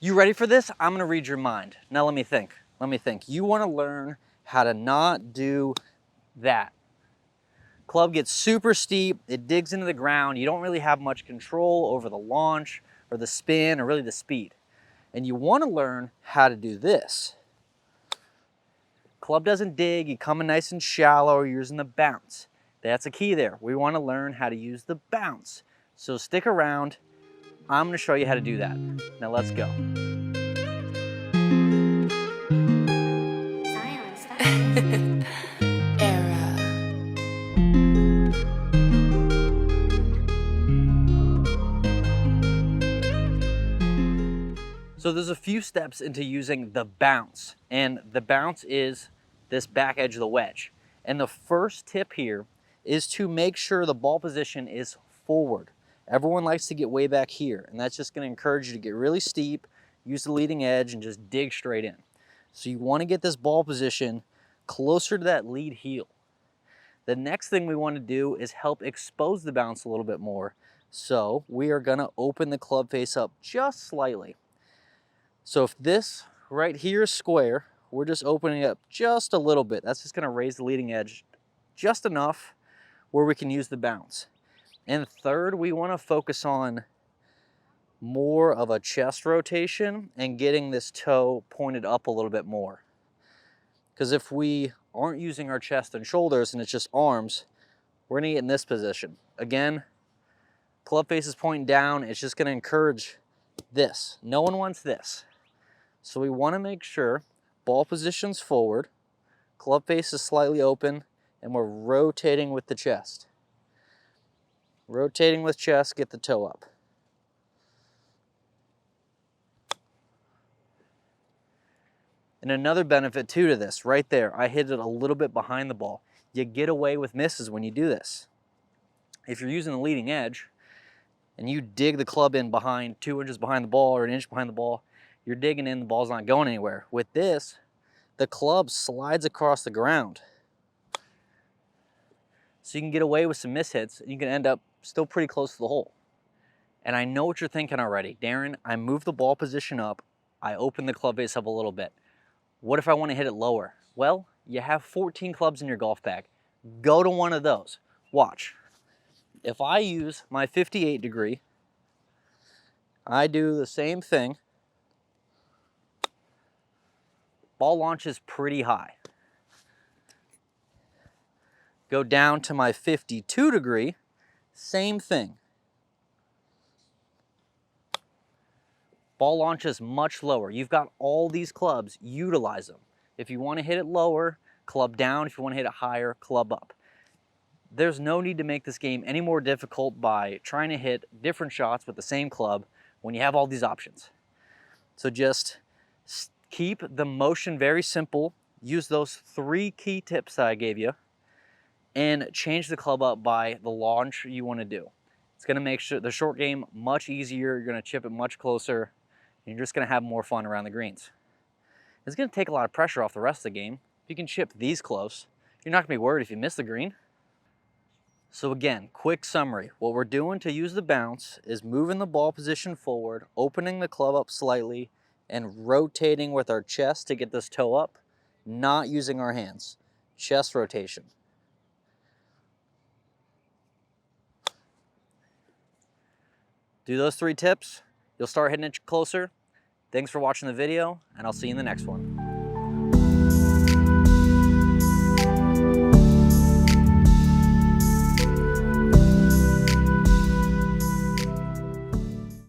You ready for this? I'm gonna read your mind. Now let me think. You wanna learn how to not do that. Club gets super steep, it digs into the ground, you don't really have much control over the launch or the spin or really the speed. And you wanna learn how to do this. Club doesn't dig, you come in nice and shallow, you're using the bounce. That's a key there. We wanna learn how to use the bounce. So stick around, I'm gonna show you how to do that. Now let's go. So there's a few steps into using the bounce, and the bounce is this back edge of the wedge. And the first tip here is to make sure the ball position is forward. Everyone likes to get way back here, and that's just gonna encourage you to get really steep, use the leading edge, and just dig straight in. So you wanna get this ball position closer to that lead heel. The next thing we wanna do is help expose the bounce a little bit more. So we are gonna open the club face up just slightly. So if this right here is square, we're just opening it up just a little bit. That's just gonna raise the leading edge just enough where we can use the bounce. And third, we wanna focus on more of a chest rotation and getting this toe pointed up a little bit more. Because if we aren't using our chest and shoulders and it's just arms, we're gonna get in this position. Again, club face is pointing down, it's just gonna encourage this. No one wants this. So we want to make sure ball position's forward, club face is slightly open, and we're rotating with the chest. Rotating with chest, get the toe up. And another benefit too to this, right there, I hit it a little bit behind the ball. You get away with misses when you do this. If you're using the leading edge and you dig the club in behind 2 inches behind the ball or 1 inch behind the ball, you're digging in, the ball's not going anywhere. With this, the club slides across the ground. So you can get away with some mishits, and you can end up still pretty close to the hole. And I know what you're thinking already. Darren, I moved the ball position up, I opened the club face up a little bit. What if I want to hit it lower? Well, you have 14 clubs in your golf bag. Go to one of those. Watch. If I use my 58 degree, I do the same thing. Ball launches pretty high. Go down to my 52 degree, same thing. Ball launches much lower. You've got all these clubs, utilize them. If you want to hit it lower, club down. If you want to hit it higher, club up. There's no need to make this game any more difficult by trying to hit different shots with the same club when you have all these options. So just keep the motion very simple. Use those 3 key tips that I gave you and change the club up by the launch you want to do. It's going to make sure the short game much easier. You're going to chip it much closer, and you're just going to have more fun around the greens. It's going to take a lot of pressure off the rest of the game. If you can chip these close, you're not going to be worried if you miss the green. So again, quick summary. What we're doing to use the bounce is moving the ball position forward, opening the club up slightly, and rotating with our chest to get this toe up, not using our hands. Chest rotation. Do those 3 tips, you'll start hitting it closer. Thanks for watching the video, and I'll see you in the next one.